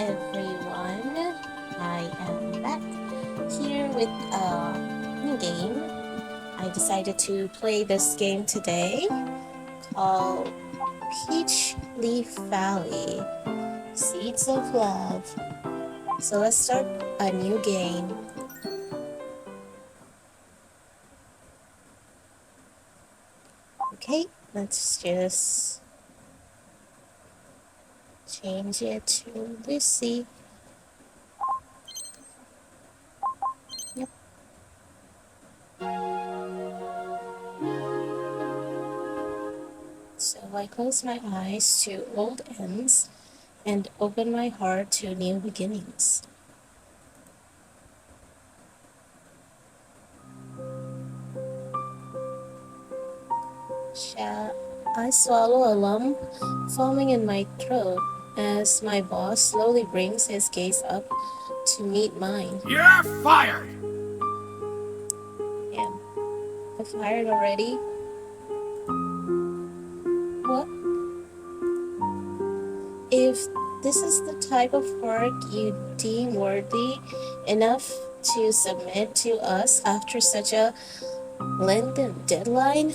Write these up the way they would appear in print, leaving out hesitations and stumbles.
everyone, I am back here with a new game. I decided to play this game today called Peachleaf Valley, Seeds of Love. So let's start a new game. Okay, let's just change it to Lucy. Yep. So I close my eyes to old ends and open my heart to new beginnings. I swallow a lump forming in my throat as my boss slowly brings his gaze up to meet mine. You're fired! Damn. I fired already? What? If this is the type of work you deem worthy enough to submit to us after such a lengthy deadline,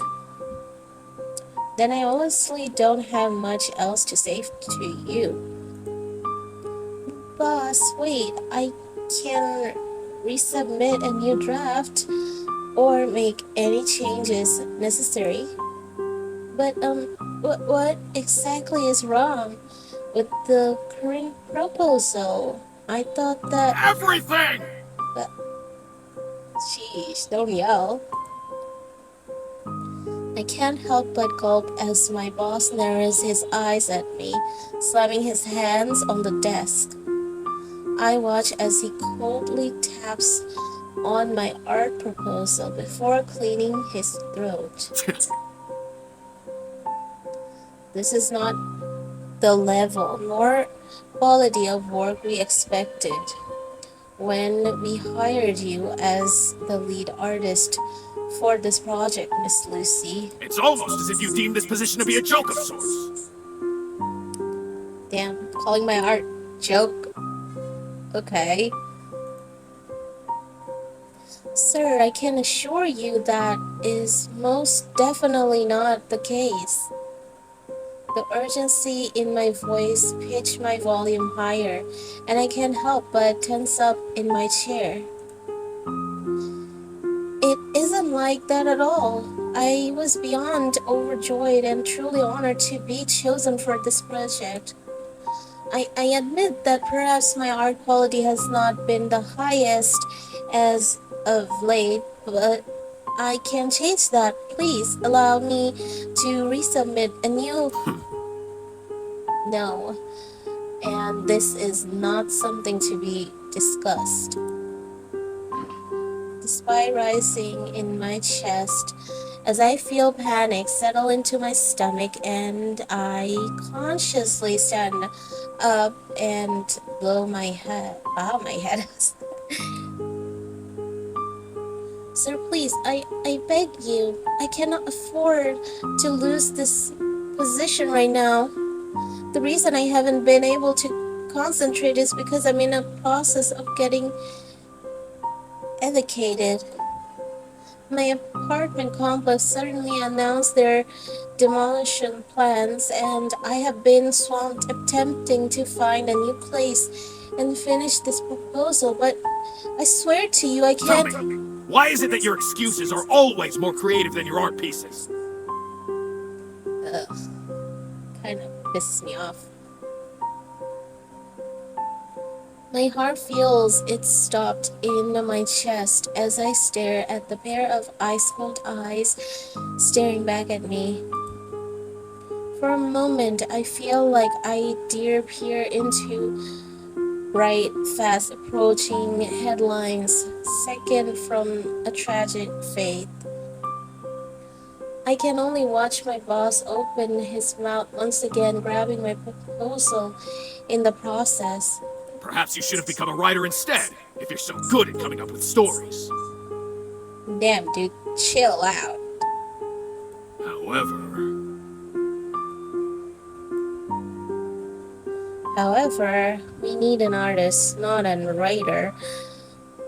then I honestly don't have much else to say to you. Boss, wait, I can resubmit a new draft or make any changes necessary. But what exactly is wrong with the current proposal? I thought that... Everything! Sheesh, don't yell. I can't help but gulp as my boss narrows his eyes at me, slamming his hands on the desk. I watch as he coldly taps on my art proposal before cleaning his throat. This is not the level nor quality of work we expected when we hired you as the lead artist for this project, Miss Lucy. It's almost as if you deem this position to be a joke of sorts. Damn, calling my art joke. Okay. Sir, I can assure you that is most definitely not the case. The urgency in my voice pitched my volume higher, and I can't help but tense up in my chair. It isn't like that at all. I was beyond overjoyed and truly honored to be chosen for this project. I admit that perhaps my art quality has not been the highest as of late, but I can change that. Please allow me to resubmit a new... No, and this is not something to be discussed. Despite rising in my chest, as I feel panic settle into my stomach and I consciously stand up and bow my head. Sir, please, I beg you, I cannot afford to lose this position right now. The reason I haven't been able to concentrate is because I'm in a process of getting evacuated. My apartment complex suddenly announced their demolition plans, and I have been swamped attempting to find a new place and finish this proposal, but I swear to you I can't... Tell me, why is it that your excuses are always more creative than your art pieces? Ugh, kind of pisses me off. My heart feels it stopped in my chest as I stare at the pair of ice-cold eyes staring back at me. For a moment, I feel like I dare peer into bright, fast-approaching headlines, second from a tragic fate. I can only watch my boss open his mouth once again, grabbing my proposal in the process. Perhaps you should have become a writer instead, if you're so good at coming up with stories. Damn, dude, chill out. However... However, we need an artist, not a writer.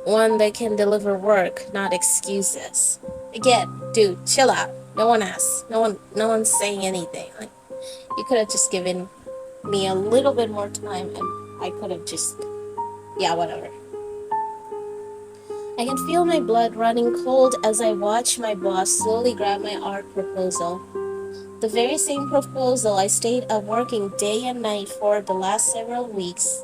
One that can deliver work, not excuses. Again, dude, chill out. No one asks. No one's saying anything. Like, you could have just given me a little bit more time and I could have just, yeah, whatever. I can feel my blood running cold as I watch my boss slowly grab my art proposal. The very same proposal I stayed up working day and night for the last several weeks.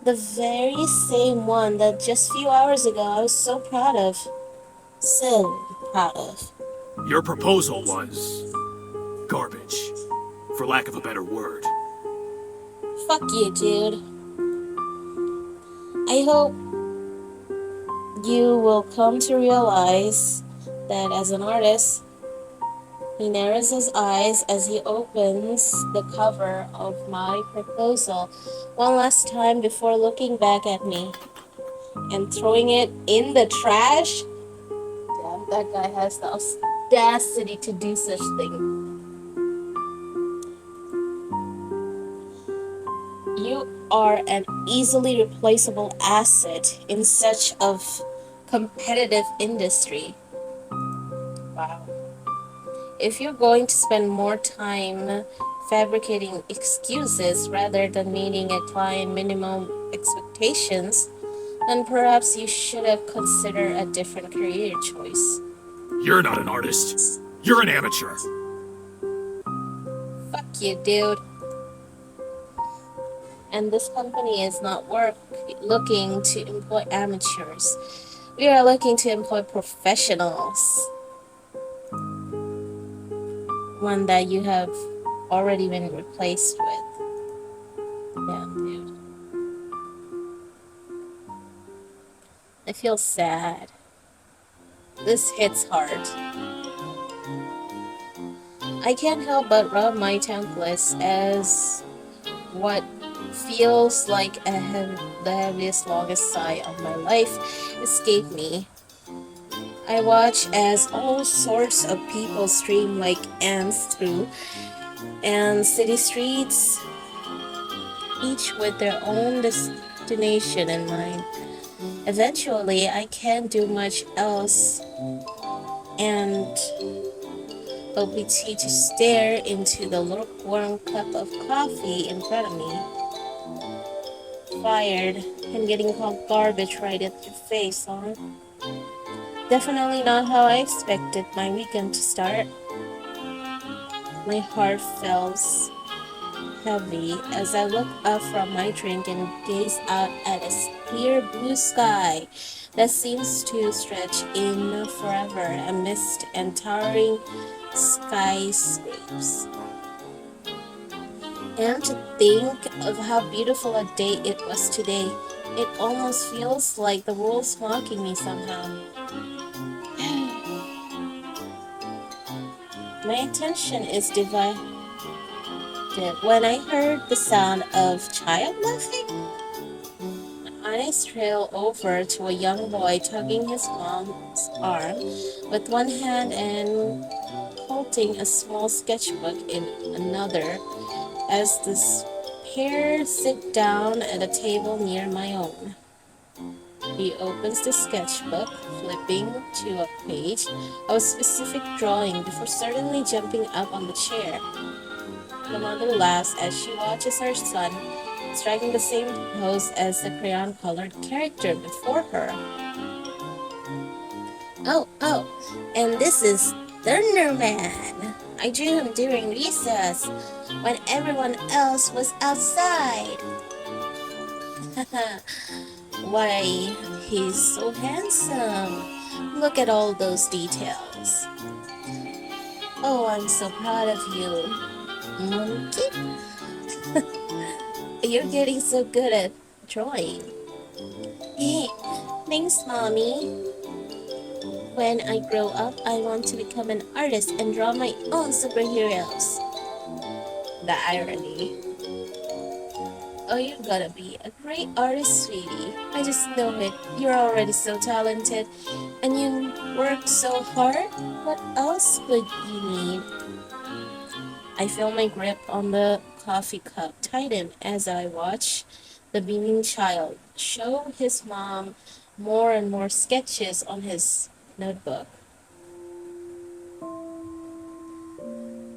The very same one that just a few hours ago I was so proud of. So proud of. Your proposal was garbage, for lack of a better word. Fuck you, dude. I hope you will come to realize that as an artist, he narrows his eyes as he opens the cover of my proposal one last time before looking back at me and throwing it in the trash. Damn, that guy has the audacity to do such thing. You are an easily replaceable asset in such a competitive industry. Wow. If you're going to spend more time fabricating excuses rather than meeting a client minimum expectations, then perhaps you should have considered a different career choice. You're not an artist. You're an amateur. Fuck you, dude. And this company is not looking to employ amateurs. We are looking to employ professionals. One that you have already been replaced with. Damn, dude. I feel sad. This hits hard. I can't help but rub my templates as what feels like the heaviest, longest sigh of my life escaped me. I watch as all sorts of people stream like ants through and city streets, each with their own destination in mind. Eventually, I can't do much else and OPT to stare into the lukewarm cup of coffee in front of me. Fired and getting called garbage right at your face, huh? Definitely not how I expected my weekend to start. My heart feels heavy as I look up from my drink and gaze out at a clear blue sky that seems to stretch in forever amidst and towering skyscrapers. And to think of how beautiful a day it was today, it almost feels like the world's mocking me somehow. My attention is divided when I heard the sound of child laughing. My eyes trail over to a young boy tugging his mom's arm with one hand and holding a small sketchbook in another as the pair sit down at a table near my own. He opens the sketchbook, flipping to a page of a specific drawing before suddenly jumping up on the chair. The mother laughs as she watches her son striking the same pose as the crayon-colored character before her. Oh, and this is Thunderman. I drew him during recess when everyone else was outside. Why, he's so handsome. Look at all those details. Oh, I'm so proud of you, monkey. You're getting so good at drawing. Hey, thanks, Mommy. When I grow up, I want to become an artist and draw my own superheroes. The irony. Oh, you're gonna be a great artist, sweetie. I just know it. You're already so talented, and you worked so hard. What else would you need? I feel my grip on the coffee cup tighten as I watch the beaming child show his mom more and more sketches on his notebook.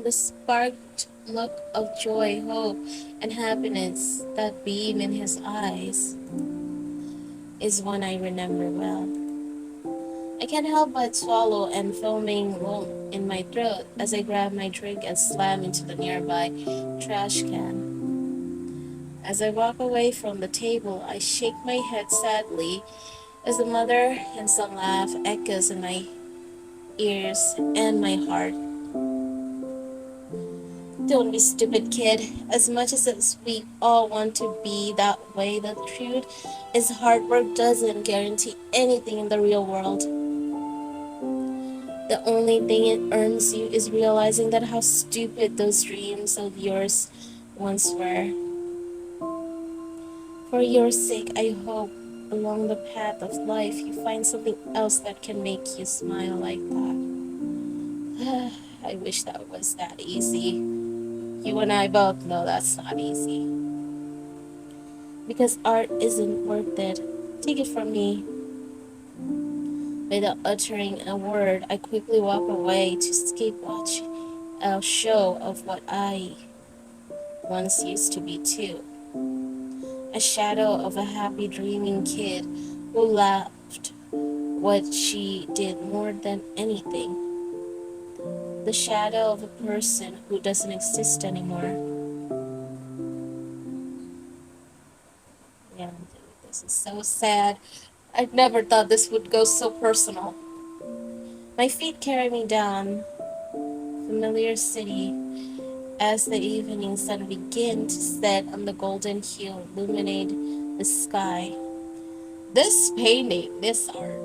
The sparked look of joy, hope, and happiness that beam in his eyes is one I remember well. I can't help but swallow and foaming lump in my throat as I grab my drink and slam into the nearby trash can. As I walk away from the table, I shake my head sadly as the mother and son laugh echoes in my ears and my heart. Don't be stupid, kid. As much as we all want to be that way, the truth is hard work doesn't guarantee anything in the real world. The only thing it earns you is realizing that how stupid those dreams of yours once were. For your sake, I hope along the path of life you find something else that can make you smile like that. I wish that was that easy. You and I both know that's not easy. Because art isn't worth it. Take it from me. Without uttering a word, I quickly walk away to escape watch a show of what I once used to be too. A shadow of a happy dreaming kid who loved what she did more than anything. The shadow of a person who doesn't exist anymore. Yeah, this is so sad. I never thought this would go so personal. My feet carry me down familiar city as the evening sun begins to set on the golden hue illuminate the sky. This painting, this art,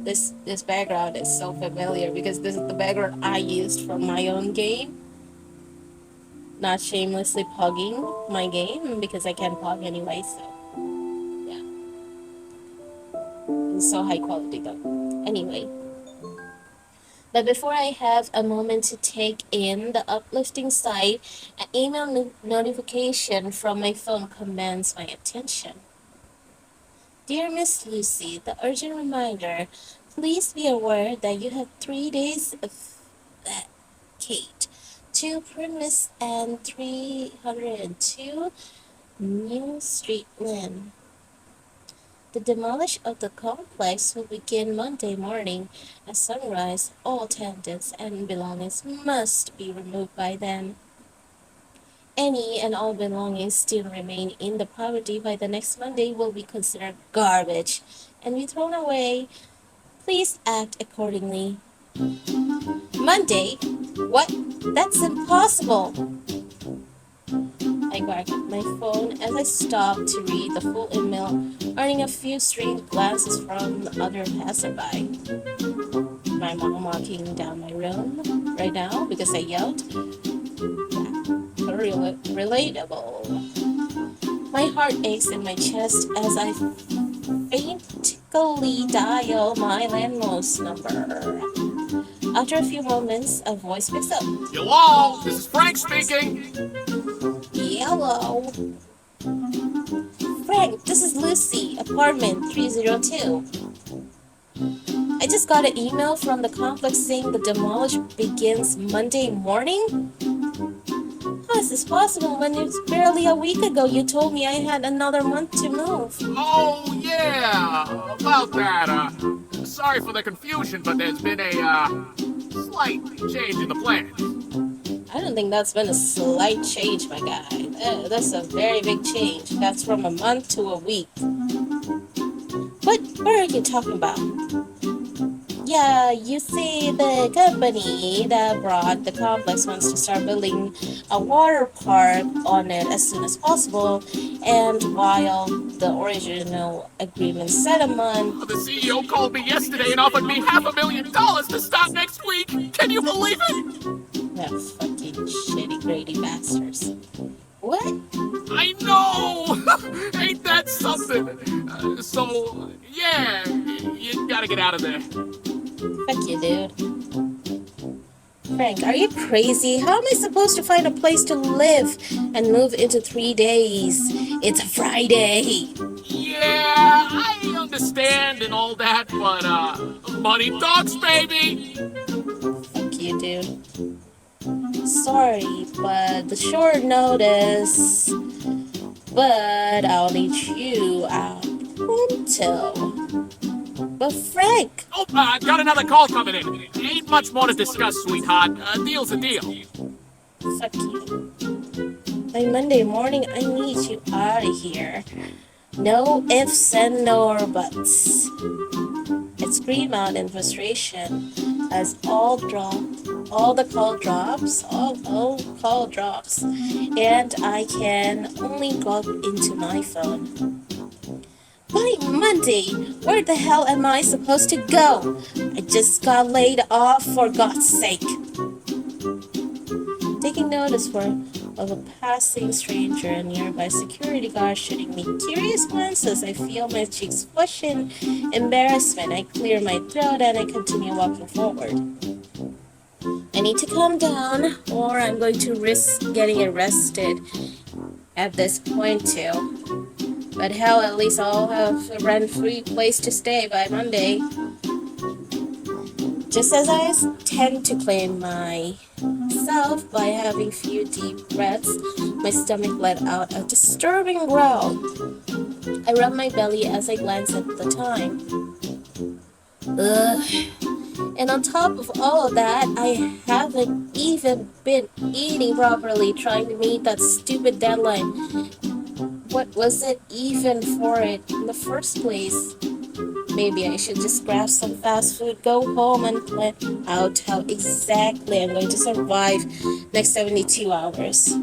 this background is so familiar because this is the background I used from my own game. Not shamelessly pugging my game because I can't pug anyway, so yeah. It's so high quality though. Anyway. But before I have a moment to take in the uplifting sight, an email notification from my phone commands my attention. Dear Miss Lucy, the urgent reminder, please be aware that you have 3 days of vacate to premise and 302 New Street, Lynn. The demolition of the complex will begin Monday morning at sunrise. All tenants and belongings must be removed by then. Any and all belongings still remain in the property by the next Monday will be considered garbage and be thrown away. Please act accordingly. Monday? What? That's impossible! I grabbed my phone as I stopped to read the full email, earning a few strange glances from other passerby. My mom walking down my room right now because I yelled. Relatable. My heart aches in my chest as I faintly dial my landlord's number. After a few moments, a voice picks up. Hello, this is Frank speaking. Hello. Frank, this is Lucy, apartment 302. I just got an email from the complex saying the demolition begins Monday morning? How is this possible when it's barely a week ago you told me I had another month to move? Oh, yeah, about that. Sorry for the confusion, but there's been a, slight change in the plan. I don't think that's been a slight change, my guy. That's a very big change. That's from a month to a week. What are you talking about? Yeah, you see, the company that brought the complex wants to start building a water park on it as soon as possible. And while the original agreement said a month... The CEO called me yesterday and offered me $500,000 to start next week. Can you believe it? Yeah, fucking shitty, greedy bastards. What? I know! Ain't that something? So, yeah, you gotta get out of there. Fuck you, dude. Frank, are you crazy? How am I supposed to find a place to live and move into 3 days? It's a Friday. Yeah, I understand and all that, but, money talks, baby! Fuck you, dude. Sorry, but the short notice. But I'll need you out pronto. But Frank! Oh, got another call coming in. Ain't much more to discuss, sweetheart. Deal's a deal. Fuck you. By Monday morning, I need you out of here. No ifs and no buts. I scream out in frustration as all the all call drops, and I can only gulp into my phone. By Monday, where the hell am I supposed to go? I just got laid off, for God's sake. Taking notice of a passing stranger, a nearby security guard shooting me curious glances, I feel my cheeks flush in embarrassment. I clear my throat and I continue walking forward. I need to calm down, or I'm going to risk getting arrested at this point too. But hell, at least I'll have a rent-free place to stay by Monday. Just as I tend to claim myself by having few deep breaths, my stomach let out a disturbing growl. I rub my belly as I glance at the time. Ugh. And on top of all of that, I haven't even been eating properly, trying to meet that stupid deadline. What was it even for it in the first place? Maybe I should just grab some fast food, go home, and plan out how exactly I'm going to survive next 72 hours.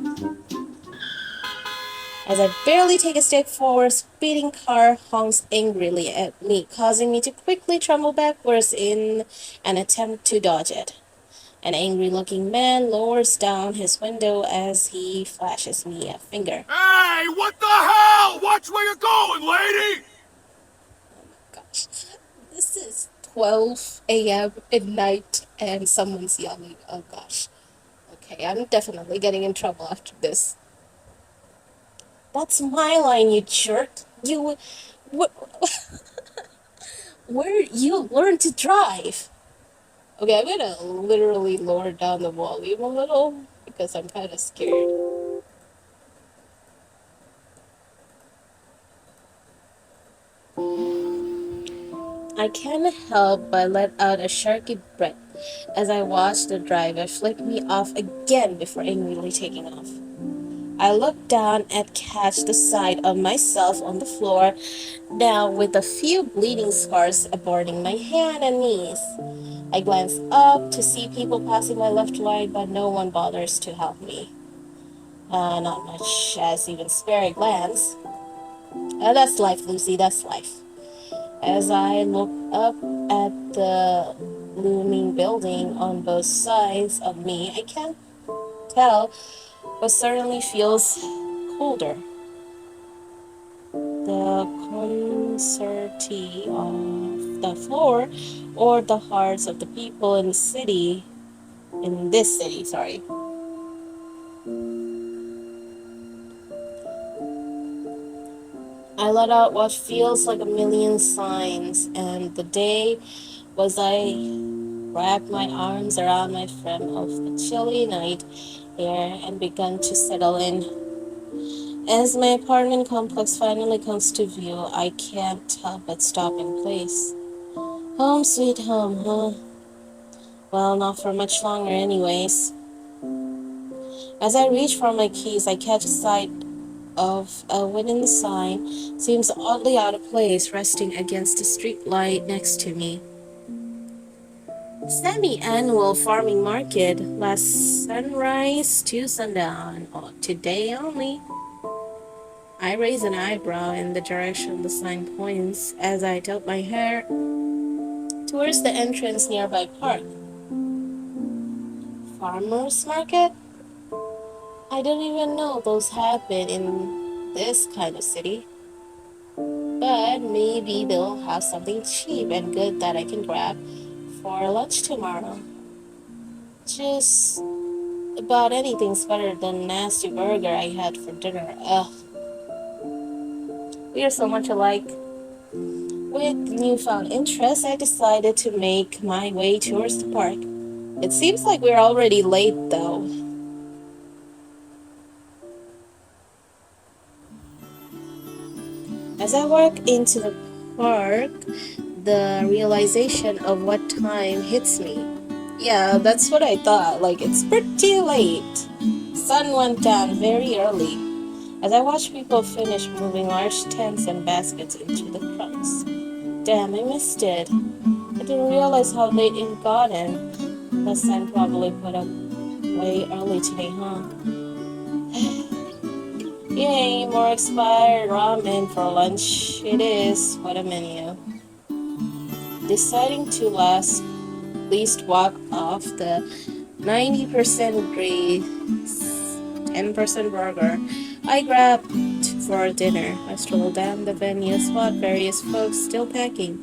As I barely take a step forward, a speeding car honks angrily at me, causing me to quickly tremble backwards in an attempt to dodge it. An angry-looking man lowers down his window as he flashes me a finger. Hey, what the hell? Watch where you're going, lady! Gosh, this is 12 a.m. at night and someone's yelling. Oh gosh. Okay, I'm definitely getting in trouble after this. That's my line, you jerk. You... Where you learn to drive? Okay, I'm gonna literally lower down the volume a little because I'm kind of scared. I can't help but let out a sharky breath as I watch the driver flick me off again before angrily taking off. I look down and catch the sight of myself on the floor, now with a few bleeding scars adorning my hand and knees. I glance up to see people passing my left line, but no one bothers to help me. Not much as even spare a glance. That's life, Lucy, that's life. As I look up at the looming building on both sides of me, I can't tell, but certainly feels colder. The concerti of the floor, or the hearts of the people in this city, sorry. I let out what feels like a million signs, and the day was I wrapped my arms around my friend of the chilly night air and began to settle in. As my apartment complex finally comes to view, I can't help but stop in place. Home sweet home, huh? Well, not for much longer anyways. As I reach for my keys, I catch sight of a wooden sign, seems oddly out of place, resting against the street light next to me. Semi-annual farming market, last sunrise to sundown, today only. I raise an eyebrow in the direction the sign points as I tilt my hair towards the entrance nearby park. Farmers market? I don't even know those happen in this kind of city. But maybe they'll have something cheap and good that I can grab for lunch tomorrow. Just about anything's better than nasty burger I had for dinner. Ugh, we are so much alike. With newfound interest, I decided to make my way towards the park. It seems like we're already late, though. As I walk into the park, the realization of what time hits me. Yeah, that's what I thought. Like, it's pretty late. Sun went down very early. As I watch people finish moving large tents and baskets into the trunks. Damn, I missed it. I didn't realize how late it gotten. The sun probably put up way early today, huh? Yay, more expired ramen for lunch. It is. What a menu. Deciding to least walk off the 90% grease, 10% burger I grabbed for dinner. I strolled down the venue, spot various folks still packing.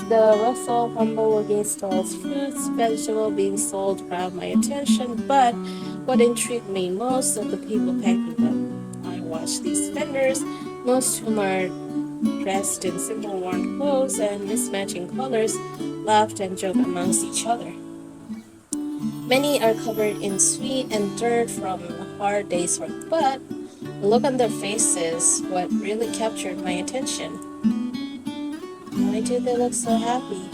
The rustle, humble-looking stalls, fruits, vegetables being sold grabbed my attention, but what intrigued me most of the people packing them. I watched these vendors, most of whom are dressed in simple worn clothes and mismatching colors, laughed and joked amongst each other. Many are covered in sweat and dirt from a hard day's work, but the look on their faces, what really captured my attention. Why do they look so happy?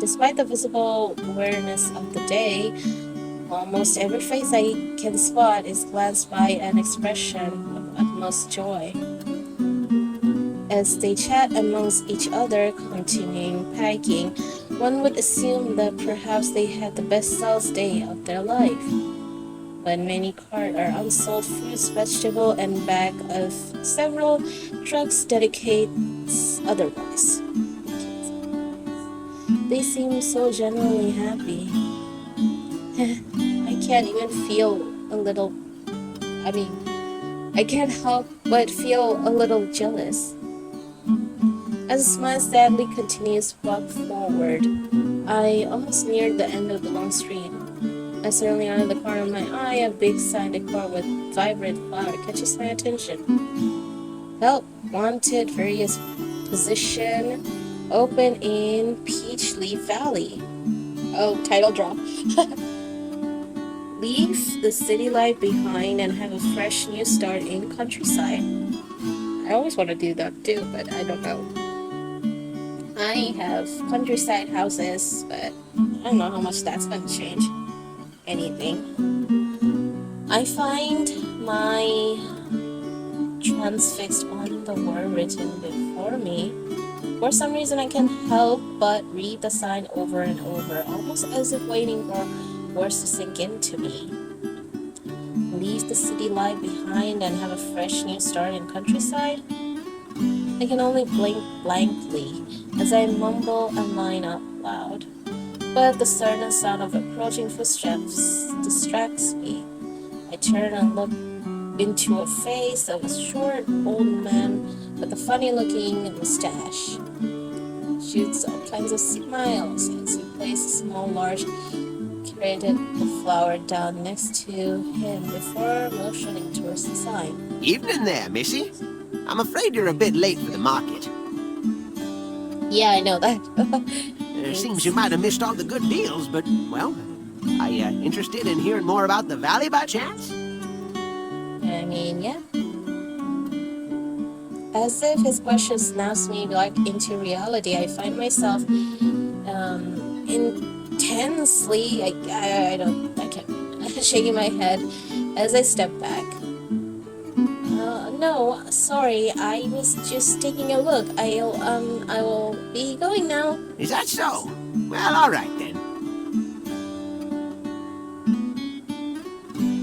Despite the visible awareness of the day, almost every face I can spot is glanced by an expression of utmost joy. As they chat amongst each other, continuing packing, one would assume that perhaps they had the best sales day of their life. But many carts are unsold fruits, vegetables, and back of several trucks dedicates otherwise. They seem so genuinely happy. I can't even feel a little. I can't help but feel a little jealous. As the smile sadly continues to walk forward, I almost neared the end of the long street. As suddenly out of the corner of my eye, a big sign decor with vibrant flower catches my attention. Help wanted, various position, open in Peachleaf Valley. Oh, title drop. Leave the city life behind and have a fresh new start in countryside. I always want to do that too, but I don't know. I have countryside houses, but I don't know how much that's going to change anything. I find my transfixed on the word written before me. For some reason, I can't help but read the sign over and over, almost as if waiting for words to sink into me. Leave the city life behind and have a fresh new start in countryside? I can only blink blankly as I mumble a line out loud. But the sudden sound of approaching footsteps distracts me. I turn and look into a face of a short old man with a funny-looking mustache. Shoots all kinds of smiles as he places a small, large crate of flour down next to him before motioning towards the sign. Evening there, missy. I'm afraid you're a bit late for the market. Yeah, I know that. Seems you might have missed all the good deals, but, well, are you interested in hearing more about the valley by chance? Yeah. As if his question snaps me back into reality, I find myself intensely, I can't, shaking my head as I step back. No, sorry, I was just taking a look. I will be going now. Is that so? Well, all right then.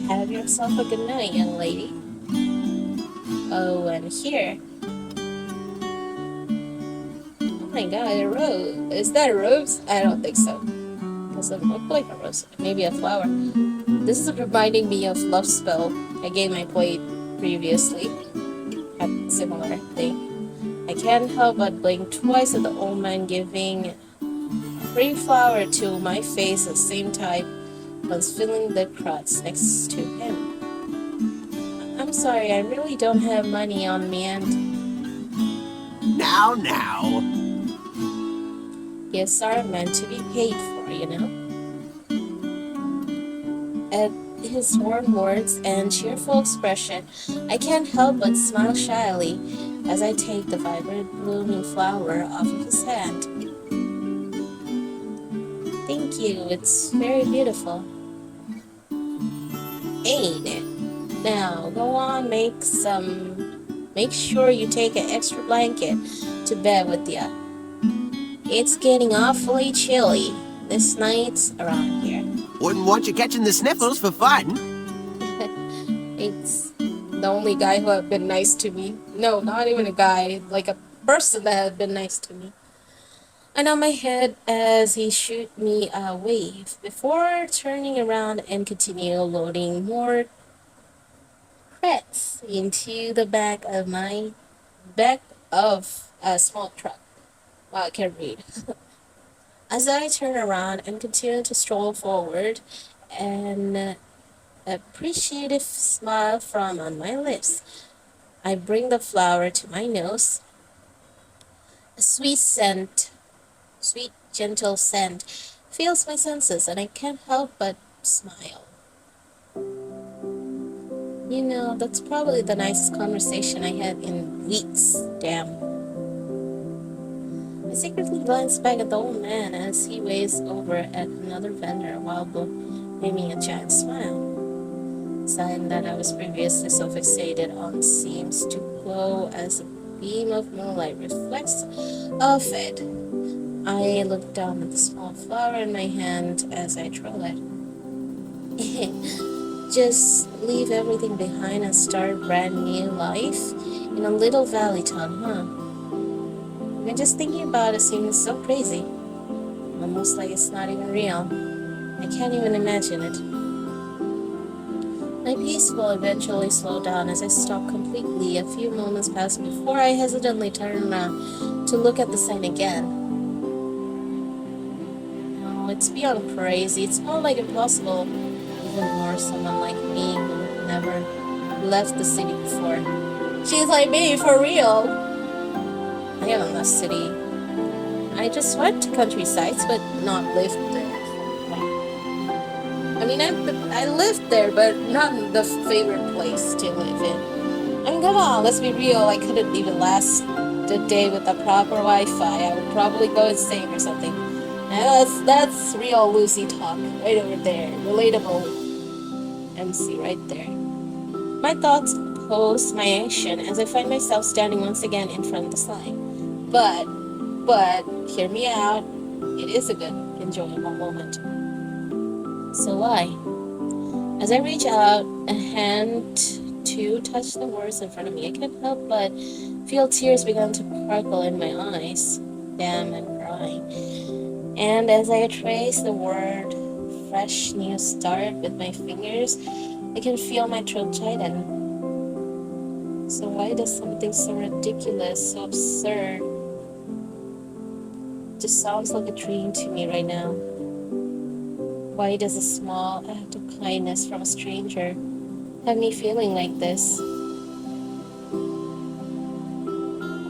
Have yourself a good night, young lady. Oh, and here. Oh my god, a rose. Is that a rose? I don't think so. Doesn't look like a rose. Maybe a flower. This is reminding me of Love Spell, a game I played previously. Had a similar thing. I can't help but blink twice at the old man giving Bring flour to my face at the same time was filling the crotch next to him. I'm sorry, I really don't have money on me, and Now. gifts are meant to be paid for, you know? At his warm words and cheerful expression, I can't help but smile shyly as I take the vibrant blooming flower off of his hand. Thank you, it's very beautiful. Ain't it? Now, go on, make sure you take an extra blanket to bed with ya. It's getting awfully chilly this night around here. Wouldn't want you catching the sniffles for fun. It's the only guy who had been nice to me. No, not even a guy, like a person that had been nice to me. I nod my head as he shoot me a wave before turning around and continue loading more crets into the back of a small truck. Wow, I can't read. As I turn around and continue to stroll forward, an appreciative smile from on my lips, I bring the flower to my nose. A sweet, gentle scent fills my senses, and I can't help but smile. You know, that's probably the nicest conversation I had in weeks. Damn. I secretly glance back at the old man as he waves over at another vendor while giving a giant smile. The sign that I was previously so fixated on seems to glow as a beam of moonlight reflects off it. I look down at the small flower in my hand as I twirl it. Just leave everything behind and start a brand new life in a little valley town, huh? And just thinking about it seems so crazy. Almost like it's not even real. I can't even imagine it. My pace will eventually slow down as I stop completely. A few moments pass before I hesitantly turn around to look at the sign again. No, it's beyond crazy. It's more like impossible. Even more someone like me who never left the city before. She's like me, for real. I am in the city. I just went to countrysides, but not lived there. I mean, I lived there, but not the favorite place to live in. I mean, come on, let's be real. I couldn't even last the day with the proper Wi-Fi. I would probably go insane or something. And that's real Lucy talk right over there. Relatable MC right there. My thoughts oppose my action as I find myself standing once again in front of the sign. But, hear me out. It is a good, enjoyable moment. So why? As I reach out a hand to touch the words in front of me, I can't help but feel tears begin to sparkle in my eyes. Damn, I'm crying. And as I trace the word fresh new start with my fingers, I can feel my throat tighten. So why does something so ridiculous, so absurd, just sounds like a dream to me right now? Why does a small act of kindness from a stranger have me feeling like this?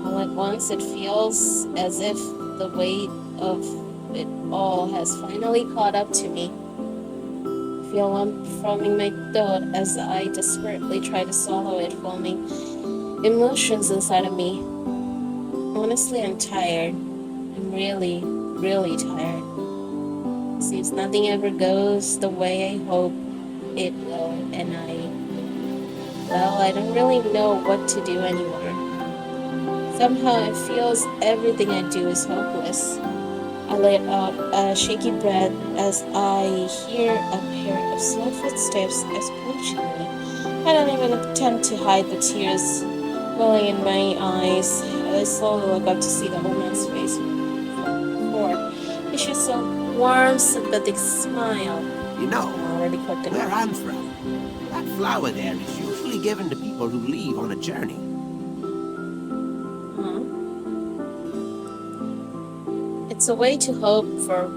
All at once it feels as if the weight of it all has finally caught up to me. I feel lump forming my throat as I desperately try to swallow it, foaming emotions inside of me. Honestly, I'm tired. I'm really, really tired. Seems nothing ever goes the way I hope it will, and I don't really know what to do anymore. Somehow it feels everything I do is hopeless. I let out a shaky breath as I hear a pair of slow footsteps approaching me. I don't even attempt to hide the tears welling in my eyes as I slowly look up to see the old man's face. He shoots a warm, sympathetic smile. You know, where I'm from, that flower there is usually given to people who leave on a journey. Huh? It's a way to hope for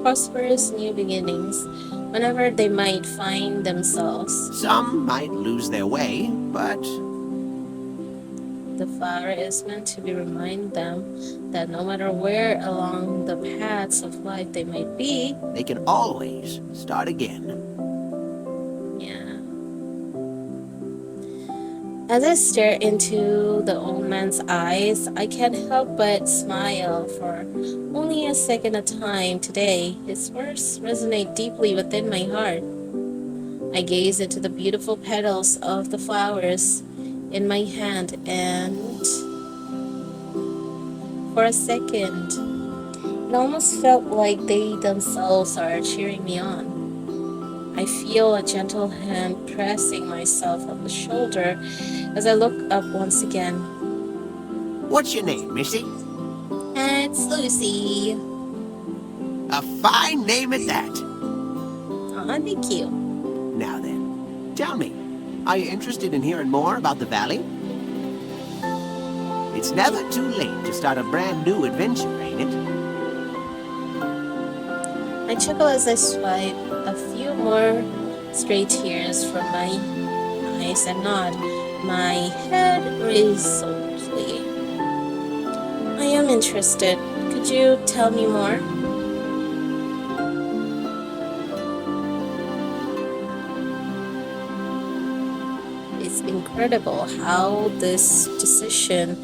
prosperous new beginnings whenever they might find themselves. Some might lose their way, but The flower is meant to be remind them that no matter where along the paths of life they might be, they can always start again. yeah. As I stare into the old man's eyes, I can't help but smile for only a second at a time today. His words resonate deeply within my heart. I gaze into the beautiful petals of the flowers in my hand, and for a second, it almost felt like they themselves are cheering me on. I feel a gentle hand pressing myself on the shoulder as I look up once again. What's your name, Missy? It's Lucy. A fine name at that. Aw, thank you. Now then, tell me, are you interested in hearing more about the valley? It's never too late to start a brand new adventure, ain't it? I chuckle as I swipe a few more stray tears from my eyes and nod, my head resolutely. I am interested. Could you tell me more? It's incredible how this decision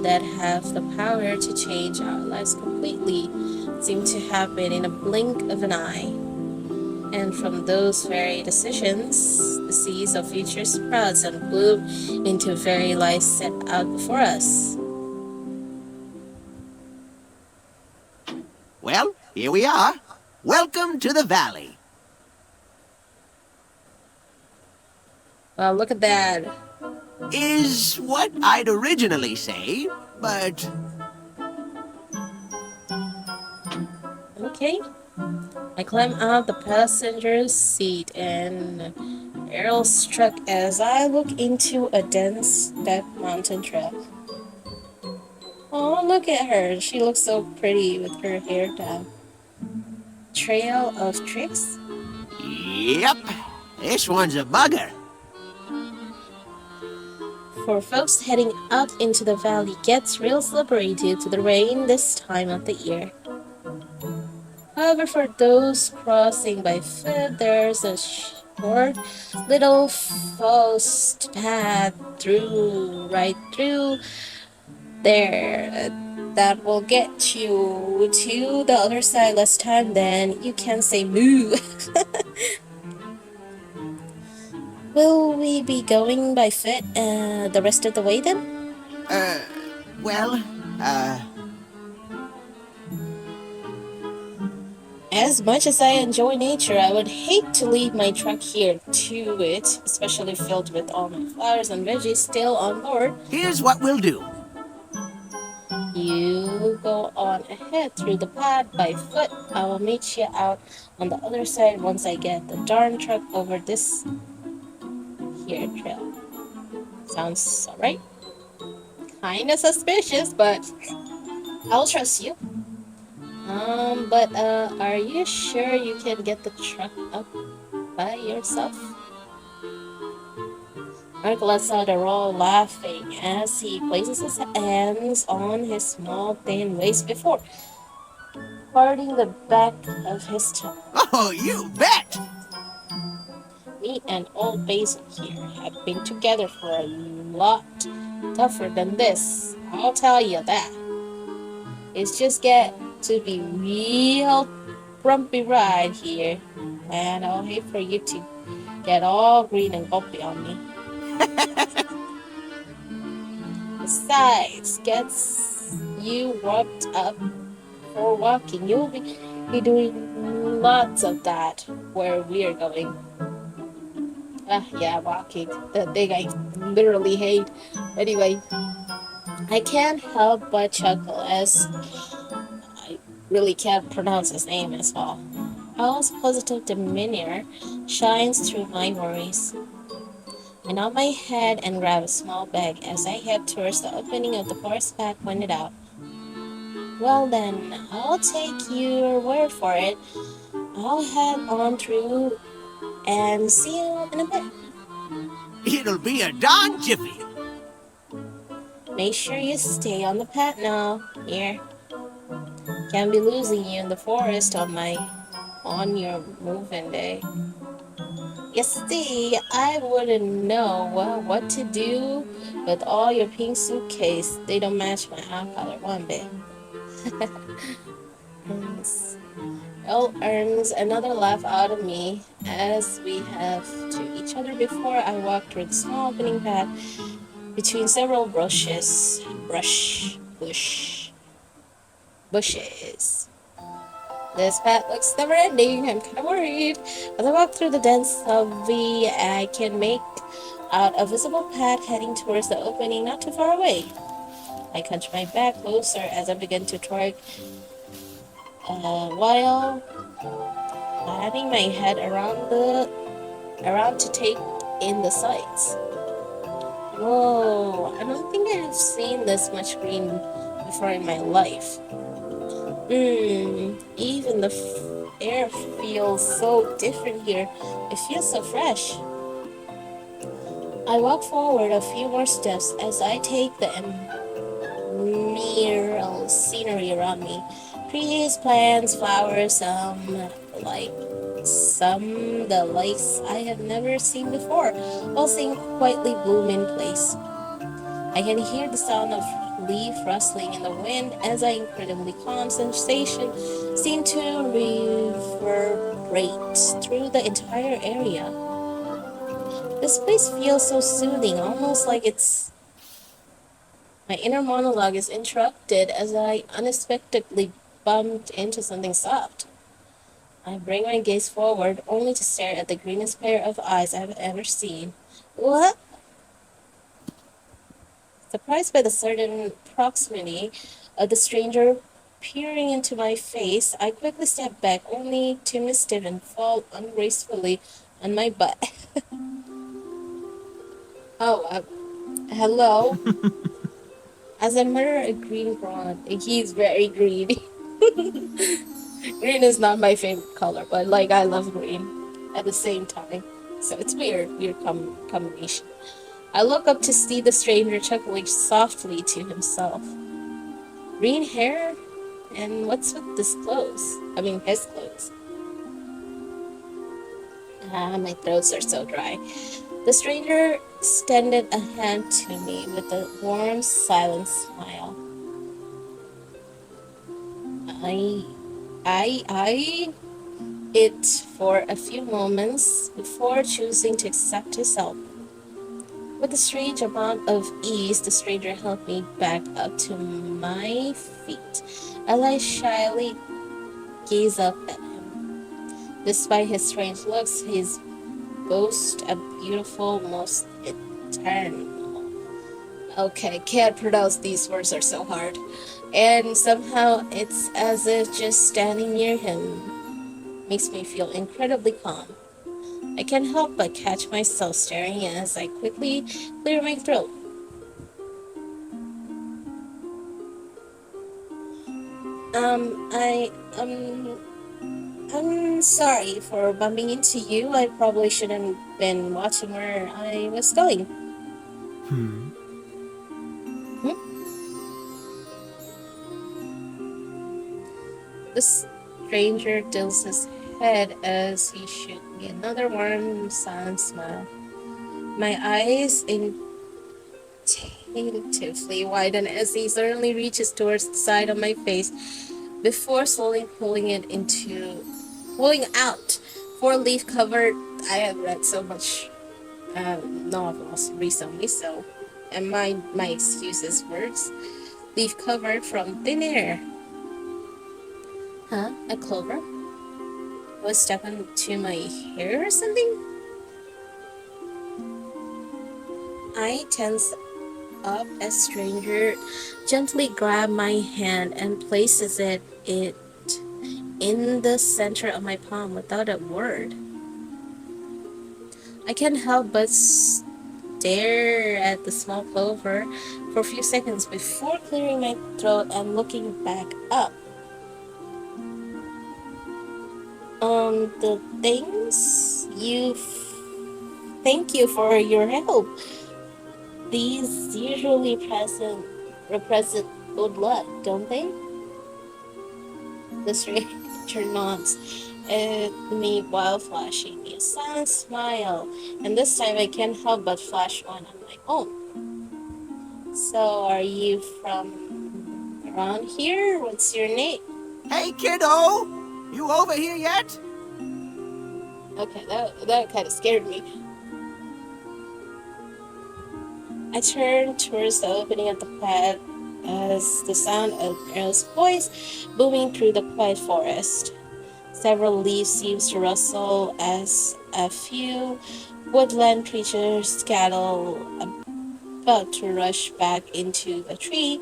that have the power to change our lives completely seem to happen in a blink of an eye. And from those very decisions, the seeds of future sprouts and bloom into very life set out before us. Well, here we are. Welcome to the valley. Well, look at that. Is what I'd originally say, but Okay. I climb out the passenger's seat and arrow struck as I look into a dense, steep mountain trail. Oh, look at her. She looks so pretty with her hair down. Trail of tricks? yep, this one's a bugger. For folks heading up into the valley gets real slippery due to the rain this time of the year. However, for those crossing by foot, there's a short little forest path right through there that will get you to the other side less time than you can say moo. Will we be going by foot the rest of the way then? Well, As much as I enjoy nature, I would hate to leave my truck here to it, especially filled with all my flowers and veggies still on board. here's what we'll do. You go on ahead through the path by foot. I will meet you out on the other side once I get the darn truck over this here trail. Sounds alright? Kinda suspicious, but I'll trust you. But are you sure you can get the truck up by yourself? Mark lets out a roar, laughing as he places his hands on his small thin waist before parting the back of his tongue. Oh, you bet! Me and old Basil here have been together for a lot tougher than this. I'll tell you that. It's just get to be real grumpy right here, and I'll hate for you to get all green and bumpy on me. Besides, gets you warmed up for walking. You'll be doing lots of that where we're going. Yeah, walking. The thing I literally hate. Anyway, I can't help but chuckle as I really can't pronounce his name as well. Al's positive demeanor shines through my worries. I nod my head and grab a small bag as I head towards the opening of the forest path pointed out. Well then, I'll take your word for it. I'll head on through and see you in a bit. It'll be a darn jiffy. Make sure you stay on the path now. Here. Can't be losing you in the forest on your moving day. You see, I wouldn't know what to do with all your pink suitcase. They don't match my eye color one bit. El earns another laugh out of me as we have to each other before I walk through the small opening path between several bushes. This path looks never ending. I'm kind of worried. As I walk through the dense ivy, I can make out a visible path heading towards the opening not too far away. I hunch my back closer as I begin to twerk, while nodding my head around to take in the sights. Whoa, I don't think I've seen this much green before in my life. Even the air feels so different here. It feels so fresh. I walk forward a few more steps as I take the emerald scenery around me. Trees, plants, flowers, the likes I have never seen before, all seem quietly bloom in place. I can hear the sound of leaf rustling in the wind as an incredibly calm sensation seem to reverberate through the entire area. This place feels so soothing, almost like my inner monologue is interrupted as I unexpectedly bumped into something soft. I bring my gaze forward, only to stare at the greenest pair of eyes I've ever seen. What? Surprised by the sudden proximity of the stranger peering into my face, I quickly step back, only to misstep and fall ungracefully on my butt. Hello? As I murder a green prawn, he's very green. Green is not my favorite color, but like I love green at the same time. So it's weird combination. I look up to see the stranger chuckling softly to himself. Green hair? And what's with this clothes? I mean, his clothes. My throats are so dry. The stranger extended a hand to me with a warm, silent smile. I eyed it for a few moments before choosing to accept his help. With a strange amount of ease, the stranger helped me back up to my feet as I shyly gazed up at him. Despite his strange looks, his boasts a beautiful, most eternal. Okay, can't pronounce these words, are so hard. And somehow it's as if just standing near him makes me feel incredibly calm. I can't help but catch myself staring as I quickly clear my throat. I'm sorry for bumping into you. I probably shouldn't have been watching where I was going. Hmm? The stranger tilts his head as he shoots me another warm, silent smile. My eyes instinctively widen as he suddenly reaches towards the side of my face before slowly pulling out four-leaf covered. I have read so much novels recently, so and my excuses words leaf covered from thin air. Huh? A clover? Was stepping to my hair or something? I tense up as stranger gently grabs my hand and places it in the center of my palm without a word. I can't help but stare at the small clover for a few seconds before clearing my throat and looking back up. The things you thank you for your help. These usually represent good luck, don't they? The stranger nods at me while flashing me a silent smile, and this time I can't help but flash one on my own. So, are you from around here? What's your name? Hey, kiddo! You over here yet? Okay, that kind of scared me. I turned towards the opening of the path as the sound of Errol's voice booming through the quiet forest. Several leaves seemed to rustle as a few woodland creatures scuttle about to rush back into the tree.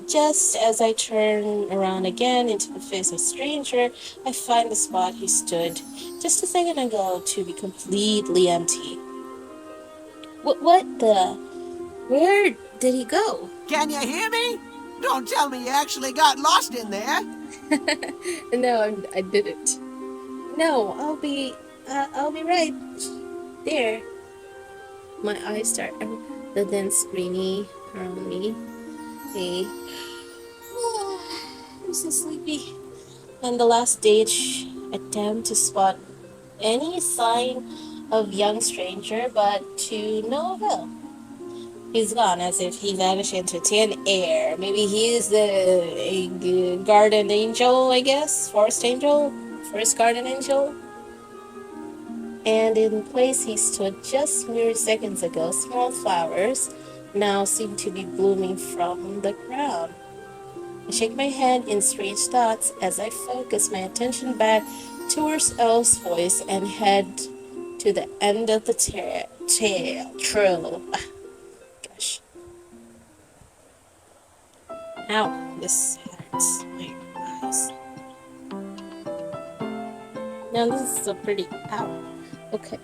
Just as I turn around again into the face of a stranger, I find the spot he stood just a second ago to be completely empty. What the? Where did he go? Can you hear me? Don't tell me you actually got lost in there. No, I didn't. No, I'll be right there. My eyes start the dense greeny around me. Hey, I'm so sleepy. And the last ditch attempt to spot any sign of young stranger, but to no avail. He's gone as if he vanished into thin air. Maybe he's the garden angel, I guess, forest angel, first garden angel. And in place he stood just mere seconds ago, small flowers now seem to be blooming from the ground. I shake my head in strange thoughts as I focus my attention back towards Elle's voice and head to the end of the trail. Gosh. Ow, this hurts my eyes. Now this is a pretty ow. Okay.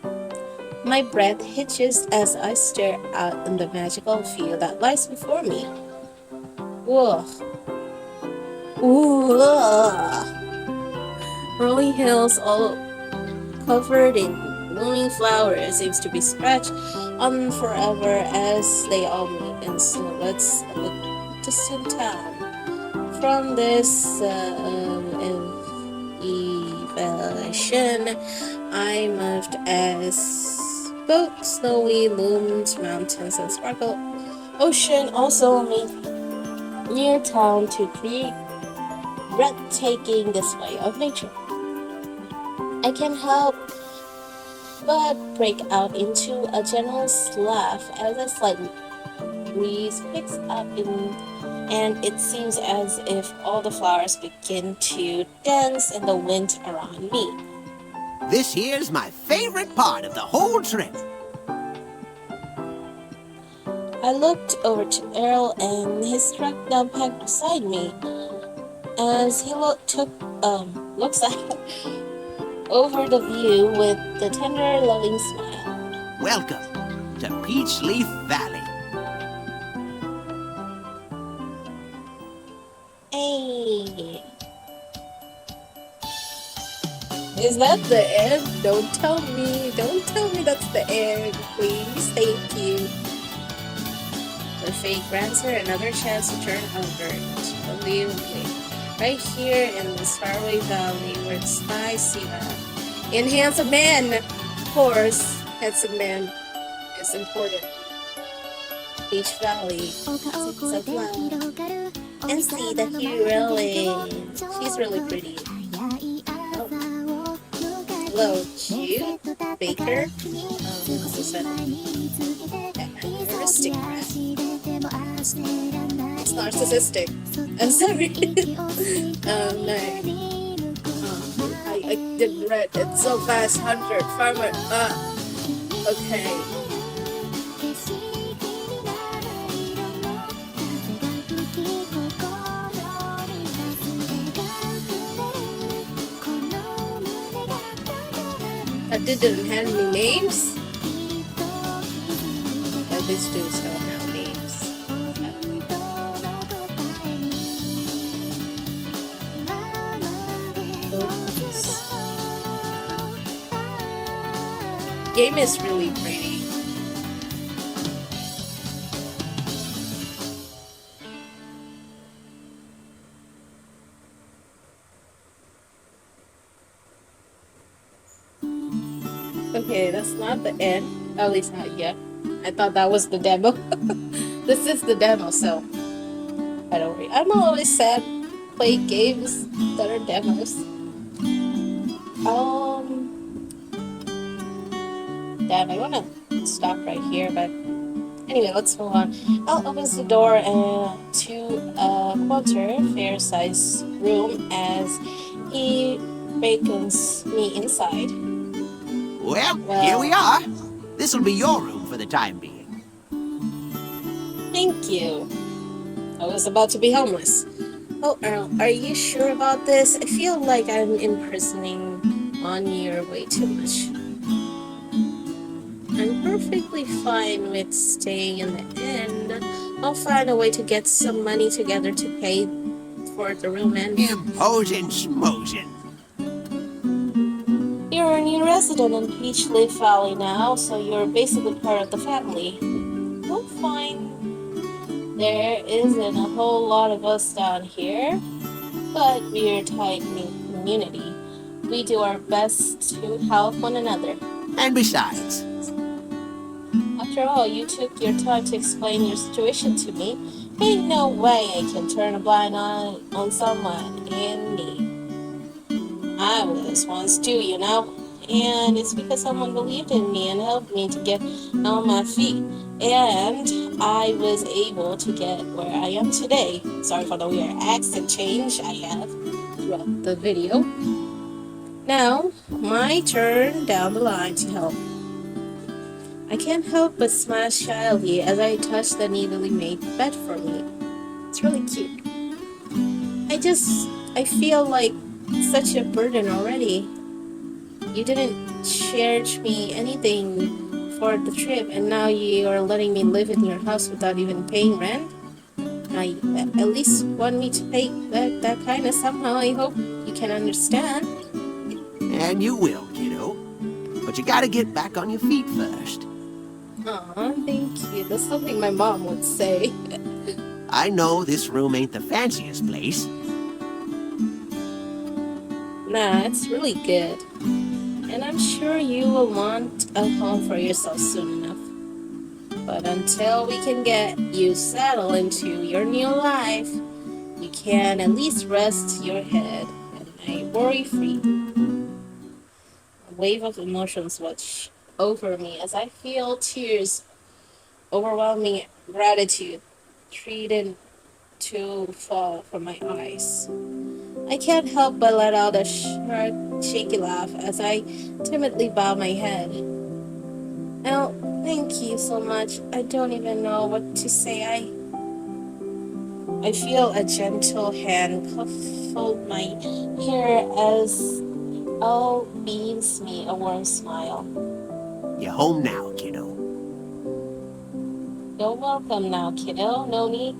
My breath hitches as I stare out in the magical view that lies before me. Whoa. Ooh. Rolling hills all covered in blooming flowers seems to be stretched on forever as they all meet in silhouettes of a distant town. From this elevation, I moved as both snowy loomed mountains and sparkle ocean also meet near town to create breathtaking display of nature. I can't help but break out into a generous laugh as a slight breeze picks up and it seems as if all the flowers begin to dance in the wind around me. This here's my favorite part of the whole trip. I looked over to Errol and he struck down pack beside me as he looks out over the view with the tender, loving smile. Welcome to Peachleaf Valley. Hey. Is that the end? Don't tell me that's the end, please. Thank you. The fate grants her another chance to turn over. Unbelievably. Right here in this faraway valley where the sky see in handsome man. Of course, handsome man is important. Peach Valley, six of love. And see the heroine. She's really pretty. Oh. Hello, cute baker. This is an aristocrat. It's narcissistic. I'm sorry. No. I didn't read it so fast. Hunter, farmer. Okay. That didn't have any names. these dudes don't have names. Game is really pretty. Okay, that's not the end. At least not yet. I thought that was the demo. This is the demo, so I don't worry. I'm always sad playing games that are demos. Damn, I wanna stop right here, but anyway, let's move on. Elle opens the door to a quarter fair-sized room as he beckons me inside. Well, here we are. This'll be your room for the time being. Thank you. I was about to be homeless. Oh, Earl, are you sure about this? I feel like I'm imprisoning on you way too much. I'm perfectly fine with staying in the inn. I'll find a way to get some money together to pay for the room and... Imposing schmozing. You're a new resident in Peachleaf Valley now, so you're basically part of the family. You'll find there isn't a whole lot of us down here, but we're a tight-knit community. We do our best to help one another. And besides, after all, you took your time to explain your situation to me. Ain't no way I can turn a blind eye on someone in need. I was once too, you know, and it's because someone believed in me and helped me to get on my feet, and I was able to get where I am today. Sorry for the weird accent change I have throughout the video. Now, my turn down the line to help. I can't help but smile shyly as I touch the neatly made bed for me. It's really cute. I feel like such a burden already. You didn't charge me anything for the trip, and now you are letting me live in your house without even paying rent. I at least want me to pay that kind of somehow. I hope you can understand. and you will, kiddo. But you gotta get back on your feet first. Aw, thank you. That's something my mom would say. I know this room ain't the fanciest place. Nah, it's really good. And I'm sure you will want a home for yourself soon enough. But until we can get you settled into your new life, you can at least rest your head and worry-free. A wave of emotions wash over me as I feel tears, overwhelming gratitude threaten to fall from my eyes. I can't help but let out a short, shaky laugh as I timidly bow my head. Oh, thank you so much. I don't even know what to say. I feel a gentle hand fold my hair as Elle beams me a warm smile. You're home now, kiddo. You're welcome now, kiddo. No need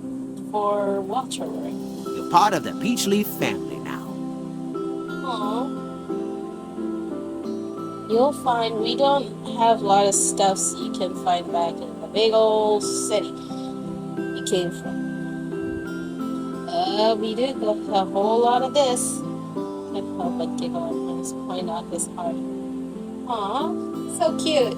for watchwork. You're part of the Peachleaf family now. Aww. You'll find we don't have a lot of stuffs you can find back in the big old city you came from. We did a whole lot of this. Can't help but giggle and just point out his heart. Aw, so cute.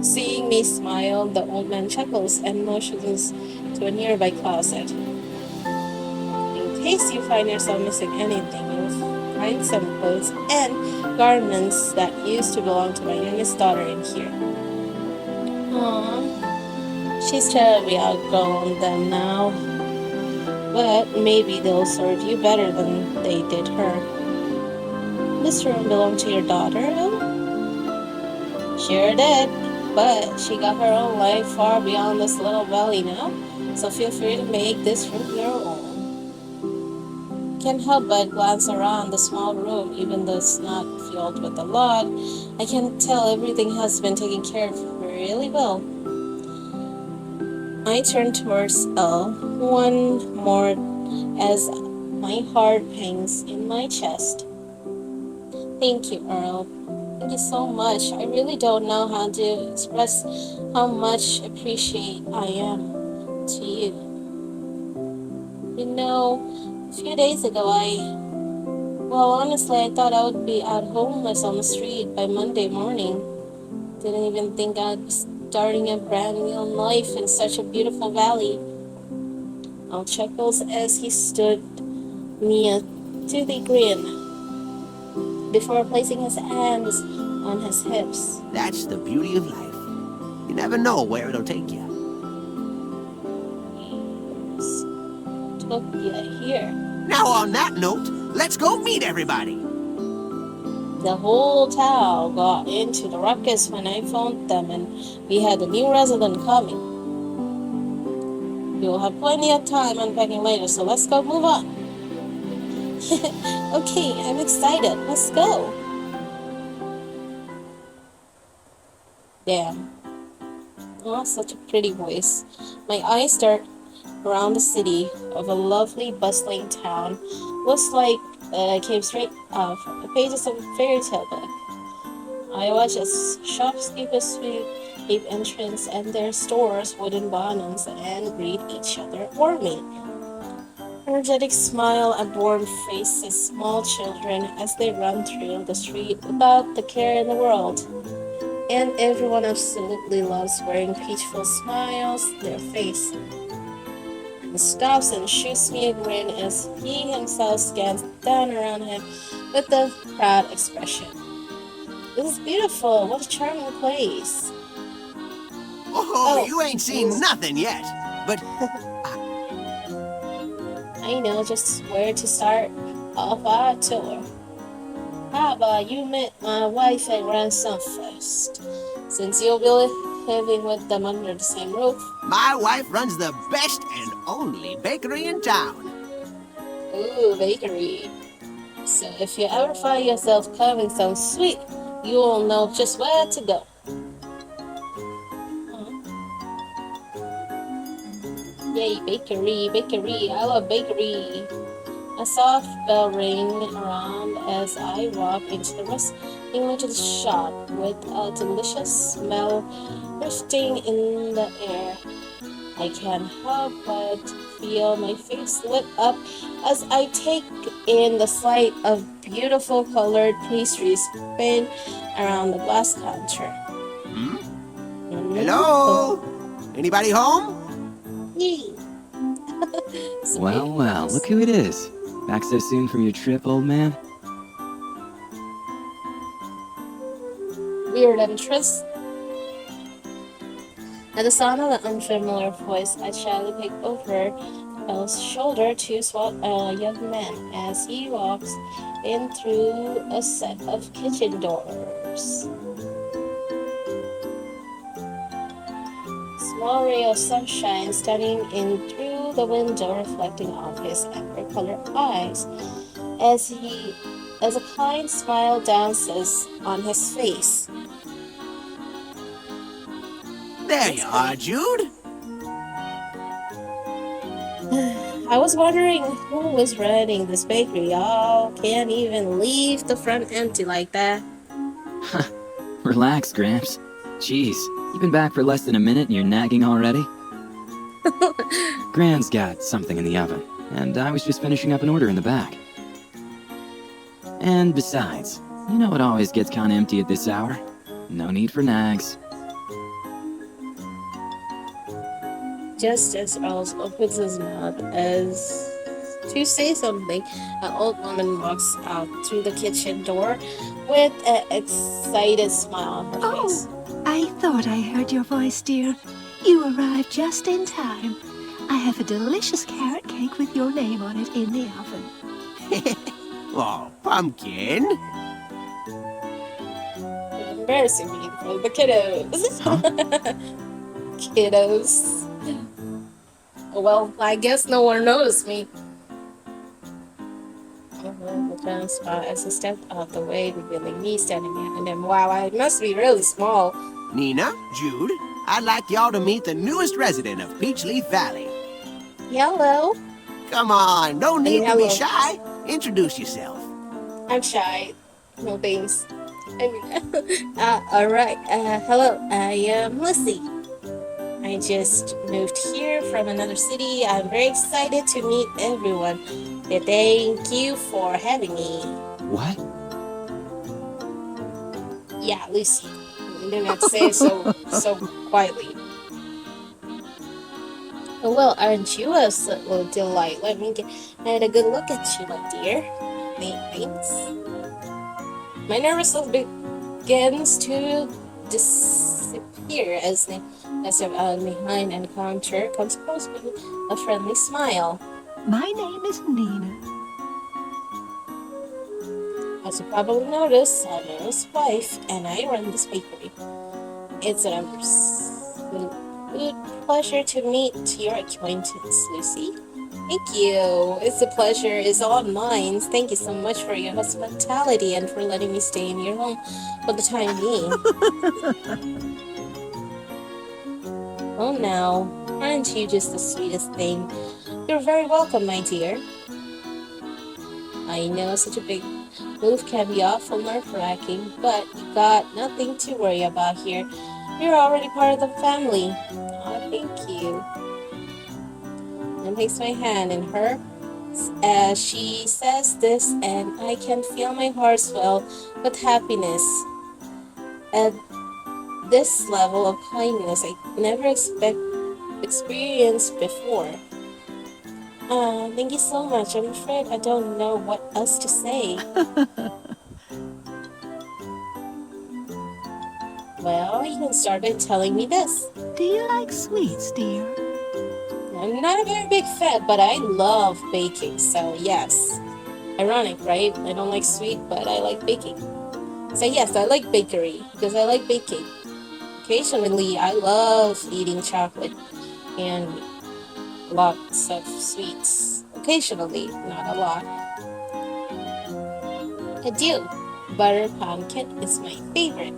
Seeing me smile, the old man chuckles and motions to a nearby closet. In case you find yourself missing anything, you'll find some clothes and garments that used to belong to my youngest daughter in here. Aww, she's terribly outgrown them now, but maybe they'll serve you better than they did her. This room belonged to your daughter, Elle? Sure did, but she got her own life far beyond this little valley now, so feel free to make this room your own. Can't help but glance around the small room, even though it's not filled with a lot. I can tell everything has been taken care of really well. I turn towards Elle one more as my heart hangs in my chest. Thank you, Earl. Thank you so much. I really don't know how to express how much appreciate I am to you. You know, a few days ago well, honestly, I thought I would be out homeless on the street by Monday morning. Didn't even think I'd be starting a brand new life in such a beautiful valley. Al chuckles as he stood me a toothy grin before placing his hands on his hips. That's the beauty of life. You never know where it'll take you. Yes, took you here. Now, on that note, let's go meet everybody. The whole town got into the ruckus when I phoned them and we had a new resident coming. We will have plenty of time unpacking later, so let's go move on. Okay, I'm excited. Let's go. Damn. Oh, such a pretty voice. My eyes dart around the city of a lovely, bustling town. Looks like I came straight out from the pages of a fairy tale book. I watch as shopkeepers sweep entrance and their stores wooden bonnets and greet each other warmly. Energetic smile and warm faces, small children as they run through the street without the care in the world. And everyone absolutely loves wearing peachful smiles on their face. He stops and shoots me a grin as he himself scans down around him with a proud expression. This is beautiful. What a charming place. Oh, you ain't seen nothing yet. But I know just where to start off our tour. How about you meet my wife and grandson first, since you'll be living with them under the same roof? my wife runs the best and only bakery in town. Ooh, bakery. So if you ever find yourself craving some sweet, you will know just where to go. Yay, bakery, bakery, I love bakery. A soft bell ring around as I walk into the shop with a delicious smell drifting in the air. I can't help but feel my face lit up as I take in the sight of beautiful colored pastries spin around the glass counter. Hello? Anybody home? Yay. Well, well, look who it is. Back so soon from your trip, old man? Weird entrance. At the sound of the unfamiliar voice, I shyly peek over Elle's shoulder to spot a young man as he walks in through a set of kitchen doors. Small ray of sunshine standing in through the window, reflecting off his amber-colored eyes, as a kind smile dances on his face. There you are, Jude. I was wondering who was running this bakery. Y'all can't even leave the front empty like that. Relax, Gramps. Jeez, you've been back for less than a minute and you're nagging already? Gran's got something in the oven, and I was just finishing up an order in the back. And besides, you know it always gets kinda empty at this hour. No need for nags. Just as Earl opens his mouth as to say something, an old woman walks out through the kitchen door with an excited smile on her face. I thought I heard your voice, dear. You arrived just in time. I have a delicious carrot cake with your name on it in the oven. Oh, Pumpkin. Embarrassing me for the kiddos. Huh? Kiddos. Well, I guess no one noticed me. The brown spot as I stepped out the way, revealing me standing behind him. Wow, I must be really small. Nina, Jude, I'd like y'all to meet the newest resident of Peachleaf Valley. Hello. Come on, no need to be hello. shy. Introduce yourself. I'm shy. No thanks. Alright. Hello. I am Lucy. I just moved here from another city. I'm very excited to meet everyone. Thank you for having me. What? Yeah, Lucy. You do not say it so quietly. Oh, well, aren't you a little delight? Let me get a good look at you, my dear. Thanks. My nervousness begins to disappear as behind encounter comes close with a friendly smile. My name is Nina. As you probably noticed, I'm Earl's wife, and I run this bakery. It's an absolute pleasure to meet your acquaintance, Lucy. Thank you. The pleasure is all mine. Thank you so much for your hospitality and for letting me stay in your home for the time being. Oh, now, aren't you just the sweetest thing? You're very welcome, my dear. I know such a big move can be awful nerve-wracking, but you got nothing to worry about here. You're already part of the family. Oh, thank you. And takes my hand in her as she says this, and I can feel my heart swell with happiness. At this level of kindness I never experienced before. Thank you so much. I'm afraid I don't know what else to say. Well, you can start by telling me this. Do you like sweets, dear? I'm not a very big fan, but I love baking, so yes. Ironic, right? I don't like sweet, but I like baking. So yes, I like bakery, because I like baking. Occasionally, I love eating chocolate and lots of sweets. Occasionally, not a lot. I do. Butter pound cake is my favorite.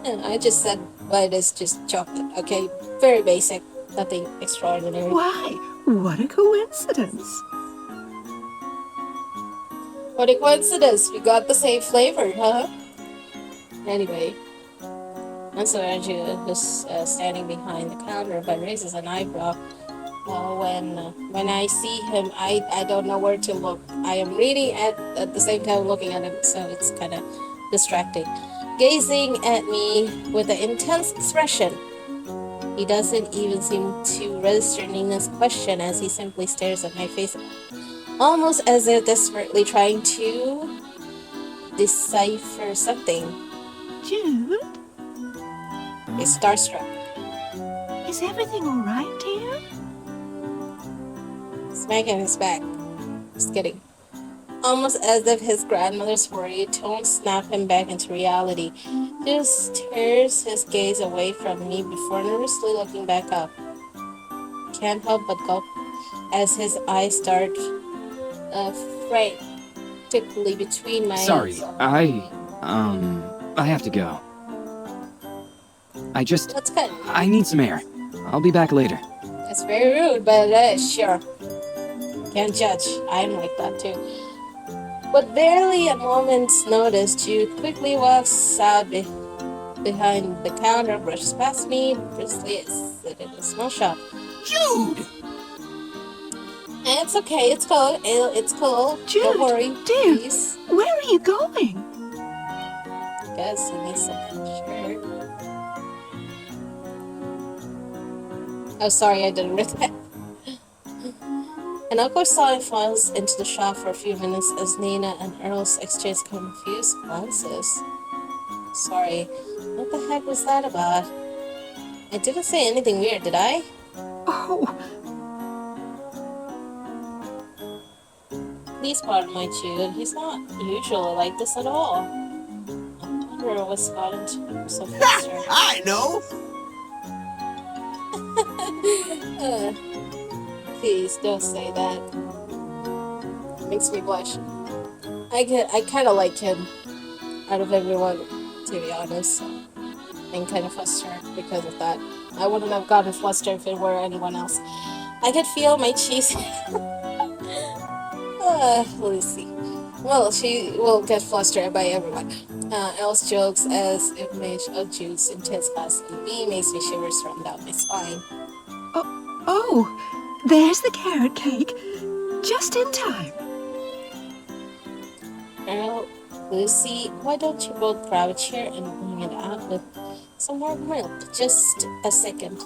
I just said, but it's just chocolate, okay? Very basic, nothing extraordinary. Why, what a coincidence. What a coincidence, we got the same flavor, huh? Anyway, I'm so Angela just standing behind the counter but raises an eyebrow. When I see him, I don't know where to look. I am reading at the same time looking at him, so it's kind of distracting. Gazing at me with an intense expression. He doesn't even seem to register Nina's question as he simply stares at my face, almost as if desperately trying to decipher something. Jude, He's starstruck. is everything all right, dear? Smacking his back. Just kidding. Almost as if his grandmother's worried tone snapped him back into reality. Just tears his gaze away from me before nervously looking back up. Can't help but gulp as his eyes start frantically between my Sorry, eyes. I have to go. That's good. I need some air. I'll be back later. That's very rude, but sure. Can't judge. I'm like that too. With barely a moment's notice, Jude quickly walks out behind the counter, brushes past me, briskly exits the small shop. Jude! It's okay. It's cold. It's cold. Jude, Don't worry. dear, Please. where are you going? Guess he needs some shirt. Oh, sorry, I didn't read that. An awkward silence falls into the shop for a few minutes as Nina and Earls exchange confused glances. Sorry, what the heck was that about? I didn't say anything weird, did I? Oh, Please pardon my Jude. He's not usually like this at all. I wonder what's got into him so flustered. I know! Please don't say that. It makes me blush. I kind of like him out of everyone, to be honest. and kind of flustered because of that. I wouldn't have gotten flustered if it were anyone else. I could feel my cheese. Lucy. Well, she will get flustered by everyone. Else jokes as image of juice intense class B makes me shivers run down my spine. Oh, there's the carrot cake. Just in time. Earl, Lucy, why don't you both grab a chair and bring it out with some more milk? Just a second.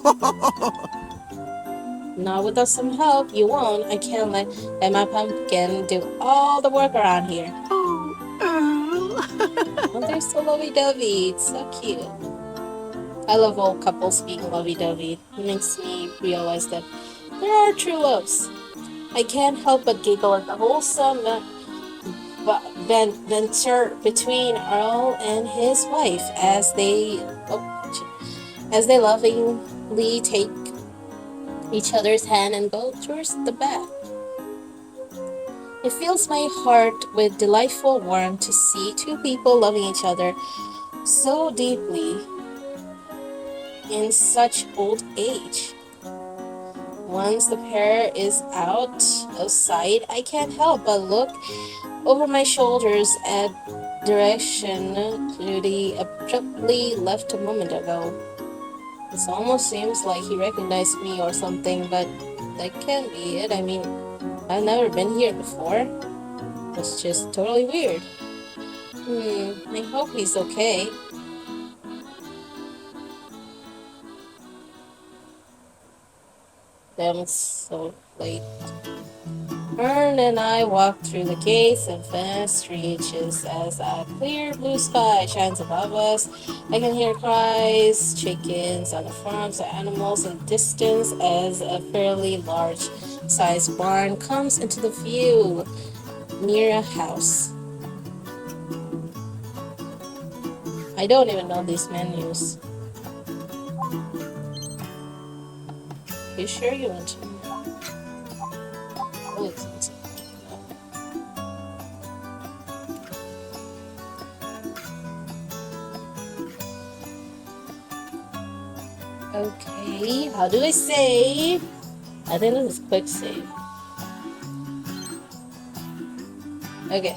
Not without some help, you won't. I can't let my pumpkin do all the work around here. Oh, Earl. Oh, they're so lovey-dovey. It's so cute. I love old couples being lovey-dovey. It makes me realize that there are true loves. I can't help but giggle at the wholesome venture between Earl and his wife as they lovingly take each other's hand and go towards the bed. It fills my heart with delightful warmth to see two people loving each other so deeply in such old age. Once the pair is out of sight, I can't help but look over my shoulders at direction Judy abruptly left a moment ago. It almost seems like he recognized me or something, but that can't be it. I mean, I've never been here before. It's just totally weird. I hope he's okay. Damn, it's so late. Ern and I walk through the gates and vast reaches as a clear blue sky shines above us. I can hear cries, chickens on the farms, and animals in the distance as a fairly large-sized barn comes into the view near a house. I don't even know these menus. You sure you want to? Oh, it's okay, how do I save? I think this is quick save. Okay.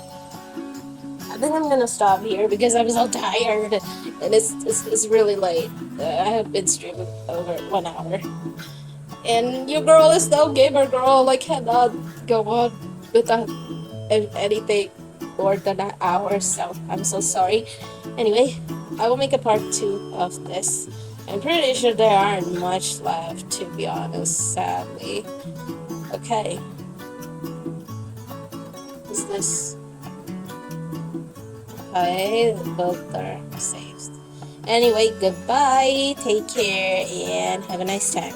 I think I'm gonna stop here because I'm so tired and it's really late. I have been streaming over 1 hour. And your girl is no gamer girl. I cannot go on without anything more than an hour, so I'm so sorry. Anyway, I will make a part 2 of this. I'm pretty sure there aren't much left, to be honest, sadly. Okay. What's this? Okay, both are saved. Anyway, goodbye, take care, and have a nice time.